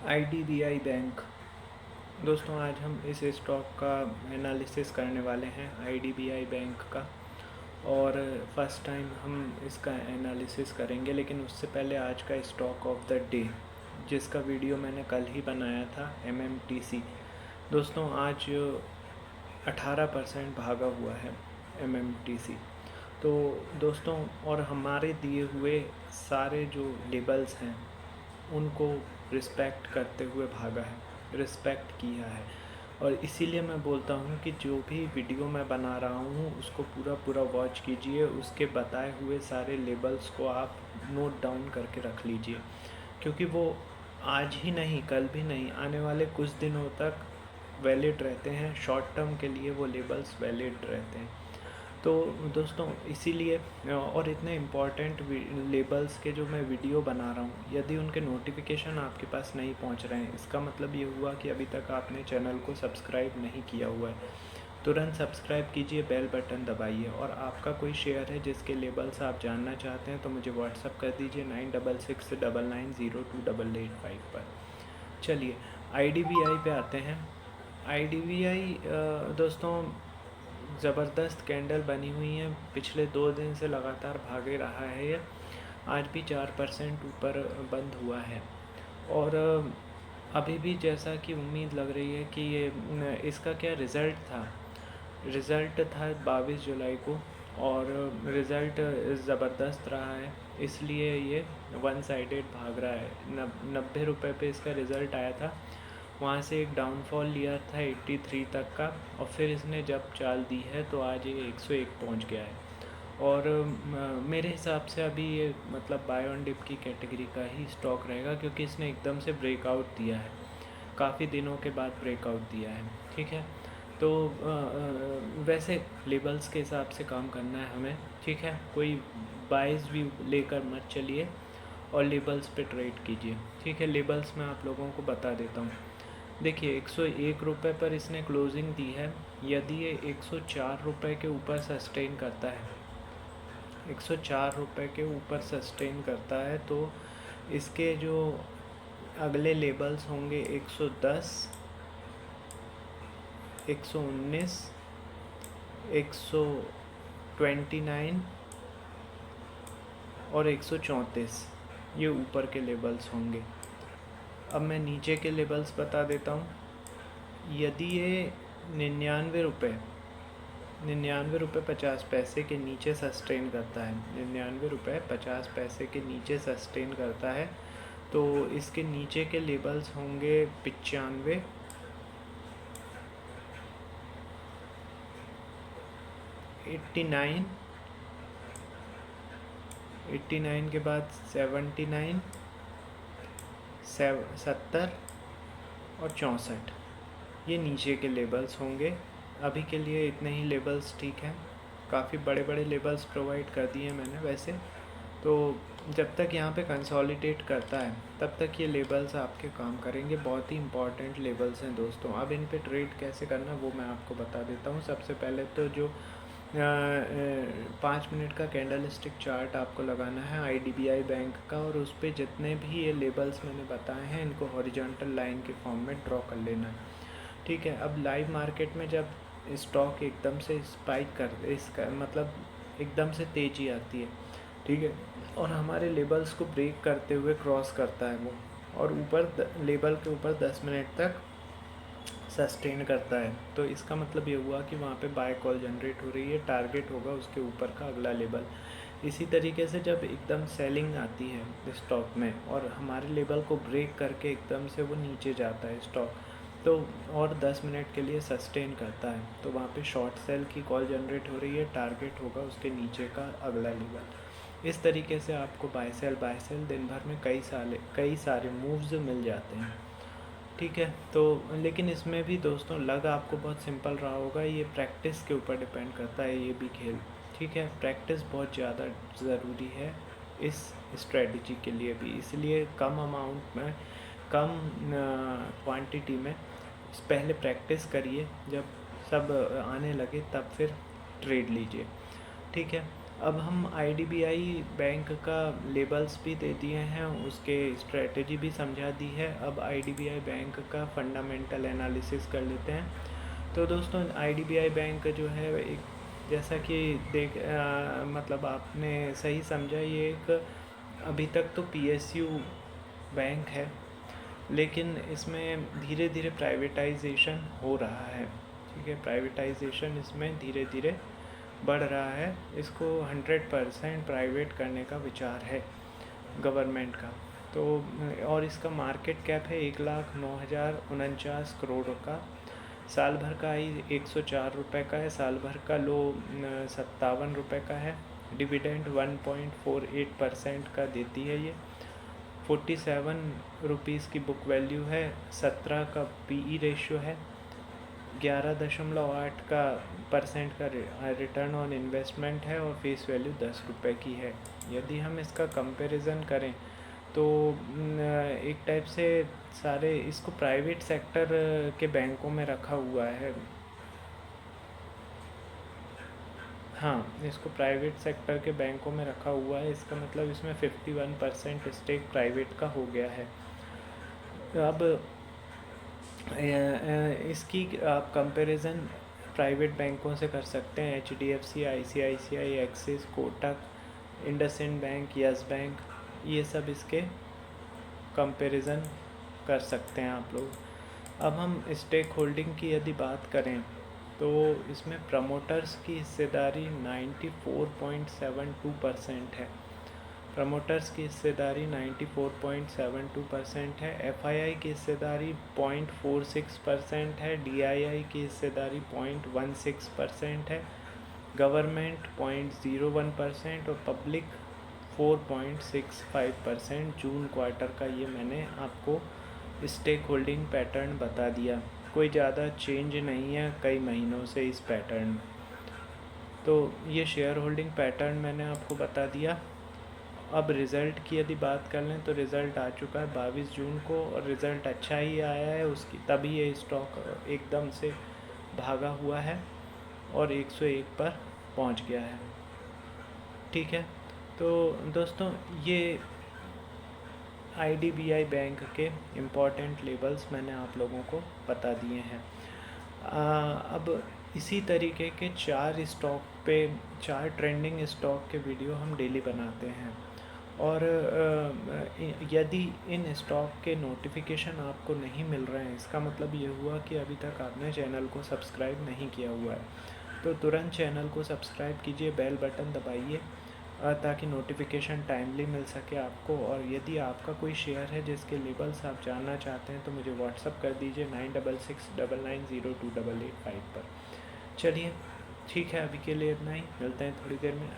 IDBI bank. दोस्तों आज हम इस स्टॉक का एनालिसिस करने वाले हैं IDBI बैंक का। और फर्स्ट टाइम हम इसका एनालिसिस करेंगे, लेकिन उससे पहले आज का स्टॉक ऑफ द डे जिसका वीडियो मैंने कल ही बनाया था MMTC। दोस्तों आज 18% भागा हुआ है MMTC। तो दोस्तों और हमारे दिए हुए सारे जो लेबल्स हैं उनको रिस्पेक्ट करते हुए भागा है, रिस्पेक्ट किया है। और इसीलिए मैं बोलता हूँ कि जो भी वीडियो मैं बना रहा हूँ उसको पूरा पूरा वॉच कीजिए, उसके बताए हुए सारे लेबल्स को आप नोट डाउन करके रख लीजिए, क्योंकि वो आज ही नहीं, कल भी नहीं, आने वाले कुछ दिनों तक वैलिड रहते हैं। शॉर्ट टर्म के लिए वो लेबल्स वैलिड रहते हैं। तो दोस्तों इसीलिए और इतने इम्पॉर्टेंट लेबल्स के जो मैं वीडियो बना रहा हूँ, यदि उनके नोटिफिकेशन आपके पास नहीं पहुँच रहे हैं, इसका मतलब ये हुआ कि अभी तक आपने चैनल को सब्सक्राइब नहीं किया हुआ है। तुरंत सब्सक्राइब कीजिए, बेल बटन दबाइए, और आपका कोई शेयर है जिसके लेबल्स आप जानना चाहते हैं तो मुझे व्हाट्सअप कर दीजिए 9669982885 पर। चलिए IDBI पे आते हैं। IDBI दोस्तों ज़बरदस्त कैंडल बनी हुई है, पिछले 2 दिन से लगातार भागे रहा है ये। आज भी 4% ऊपर बंद हुआ है। और अभी भी जैसा कि उम्मीद लग रही है कि ये इसका क्या रिज़ल्ट था 22 जुलाई को, और रिज़ल्ट ज़बरदस्त रहा है, इसलिए ये वन साइडेड भाग रहा है। 90 रुपये पे इसका रिज़ल्ट आया था, वहाँ से एक डाउनफॉल लिया था 83 तक का, और फिर इसने जब चाल दी है तो आज ये 101 पहुँच गया है। और मेरे हिसाब से अभी ये मतलब बाय ऑन डिप की कैटेगरी का ही स्टॉक रहेगा, क्योंकि इसने एकदम से ब्रेकआउट दिया है, काफ़ी दिनों के बाद ब्रेकआउट दिया है। ठीक है, तो वैसे लेबल्स के हिसाब से काम करना है हमें। ठीक है, कोई बाइस भी लेकर मत चलिए और लेबल्स पे ट्रेड कीजिए। ठीक है, लेबल्स मैं आप लोगों को बता देता हूँ। देखिए 101 रुपये पर इसने क्लोजिंग दी है। यदि ये 104 रुपये के ऊपर सस्टेन करता है, 104 रुपये के ऊपर सस्टेन करता है, तो इसके जो अगले लेबल्स होंगे 110, 119, 129 और 134, ये ऊपर के लेबल्स होंगे। अब मैं नीचे के लेबल्स बता देता हूँ। यदि ये 99 रुपये 50 पैसे के नीचे सस्टेन करता है, 99 रुपये 50 पैसे के नीचे सस्टेन करता है, तो इसके नीचे के लेबल्स होंगे 95, 89, 89 के बाद 79, 70 और 64, ये नीचे के लेबल्स होंगे। अभी के लिए इतने ही लेबल्स ठीक हैं। काफ़ी बड़े बड़े लेबल्स प्रोवाइड कर दिए मैंने वैसे, तो जब तक यहाँ पे कंसोलिडेट करता है तब तक ये लेबल्स आपके काम करेंगे। बहुत ही इंपॉर्टेंट लेबल्स हैं दोस्तों। अब इन पे ट्रेड कैसे करना वो मैं आपको बता देता हूँ। सबसे पहले तो जो 5 मिनट का कैंडल स्टिक चार्ट आपको लगाना है IDBI बैंक का, और उस पर जितने भी ये लेबल्स मैंने बताए हैं इनको हॉरिजॉन्टल लाइन के फॉर्म में ड्रॉ कर लेना है। ठीक है, अब लाइव मार्केट में जब स्टॉक एकदम से स्पाइक कर इसका मतलब एकदम से तेज़ी आती है, ठीक है, और हमारे लेबल्स को ब्रेक करते हुए क्रॉस करता है वो, और ऊपर लेबल के ऊपर 10 मिनट तक सस्टेन करता है, तो इसका मतलब ये हुआ कि वहाँ पे बाय कॉल जनरेट हो रही है, टारगेट होगा उसके ऊपर का अगला लेबल। इसी तरीके से जब एकदम सेलिंग आती है स्टॉक में और हमारे लेबल को ब्रेक करके एकदम से वो नीचे जाता है स्टॉक, तो और 10 मिनट के लिए सस्टेन करता है, तो वहाँ पे शॉर्ट सेल की कॉल जनरेट हो रही है, टारगेट होगा उसके नीचे का अगला लेवल। इस तरीके से आपको बाय सेल दिन भर में कई सारे मूव्स मिल जाते हैं। ठीक है, तो लेकिन इसमें भी दोस्तों लग आपको बहुत सिंपल रहा होगा, ये प्रैक्टिस के ऊपर डिपेंड करता है ये भी खेल। ठीक है, प्रैक्टिस बहुत ज़्यादा ज़रूरी है इस स्ट्रेटजी के लिए भी, इसलिए कम अमाउंट में, कम क्वांटिटी में पहले प्रैक्टिस करिए, जब सब आने लगे तब फिर ट्रेड लीजिए। ठीक है, अब हम आईडीबीआई बैंक का लेबल्स भी दे दिए हैं, उसके स्ट्रेटजी भी समझा दी है। अब आईडीबीआई बैंक का फंडामेंटल एनालिसिस कर लेते हैं। तो दोस्तों आईडीबीआई बैंक जो है एक, जैसा कि मतलब आपने सही समझा, ये एक अभी तक तो पीएसयू बैंक है, लेकिन इसमें धीरे धीरे प्राइवेटाइजेशन हो रहा है। ठीक है, प्राइवेटाइजेशन इसमें धीरे धीरे बढ़ रहा है। इसको 100% प्राइवेट करने का विचार है गवर्नमेंट का। तो और इसका मार्केट कैप है 1,09,49 करोड़ का। साल भर का हाई 104 रुपये का है, साल भर का लो 57 रुपये का है। डिविडेंड 1.48% का देती है ये। 47 रुपीज़ की बुक वैल्यू है, 17 का पीई रेशियो है, 11.8 का % का रिटर्न ऑन इन्वेस्टमेंट है और फेस वैल्यू 10 रुपये की है। यदि हम इसका कंपैरिजन करें तो एक टाइप से सारे इसको प्राइवेट सेक्टर के बैंकों में रखा हुआ है। हाँ, इसको प्राइवेट सेक्टर के बैंकों में रखा हुआ है। इसका मतलब इसमें 51% स्टेक प्राइवेट का हो गया है। अब इसकी आप कंपैरिजन प्राइवेट बैंकों से कर सकते हैं। HDFC, ICICI, axis, Kotak, IndusInd bank, yes bank, ये सब इसके कंपैरिजन कर सकते हैं आप लोग। अब हम स्टेक होल्डिंग की यदि बात करें तो इसमें प्रमोटर्स की हिस्सेदारी 94.72% है। प्रमोटर्स की हिस्सेदारी 94.72% है। FII की हिस्सेदारी 0.46% है। DII की हिस्सेदारी 0.16% है। गवर्नमेंट 0.01% और पब्लिक 4.65%। जून क्वार्टर का ये मैंने आपको स्टेक होल्डिंग पैटर्न बता दिया। कोई ज़्यादा चेंज नहीं है कई महीनों से इस पैटर्न में। तो ये शेयर होल्डिंग पैटर्न मैंने आपको बता दिया। अब रिज़ल्ट की यदि बात कर लें तो रिज़ल्ट आ चुका है 22 जून को, और रिज़ल्ट अच्छा ही आया है उसकी, तभी ये स्टॉक एकदम से भागा हुआ है और 101 पर पहुंच गया है। ठीक है, तो दोस्तों ये आईडीबीआई बैंक के इम्पॉर्टेंट लेबल्स मैंने आप लोगों को बता दिए हैं। अब इसी तरीके के 4 स्टॉक पे 4 ट्रेंडिंग स्टॉक के वीडियो हम डेली बनाते हैं। और यदि इन स्टॉक के नोटिफिकेशन आपको नहीं मिल रहे हैं, इसका मतलब ये हुआ कि अभी तक आपने चैनल को सब्सक्राइब नहीं किया हुआ है। तो तुरंत चैनल को सब्सक्राइब कीजिए, बेल बटन दबाइए ताकि नोटिफिकेशन टाइमली मिल सके आपको। और यदि आपका कोई शेयर है जिसके लेबल्स आप जानना चाहते हैं तो मुझे व्हाट्सअप कर दीजिए 9669902885 पर। चलिए ठीक है, अभी के लिए इतना ही, मिलते हैं थोड़ी देर में।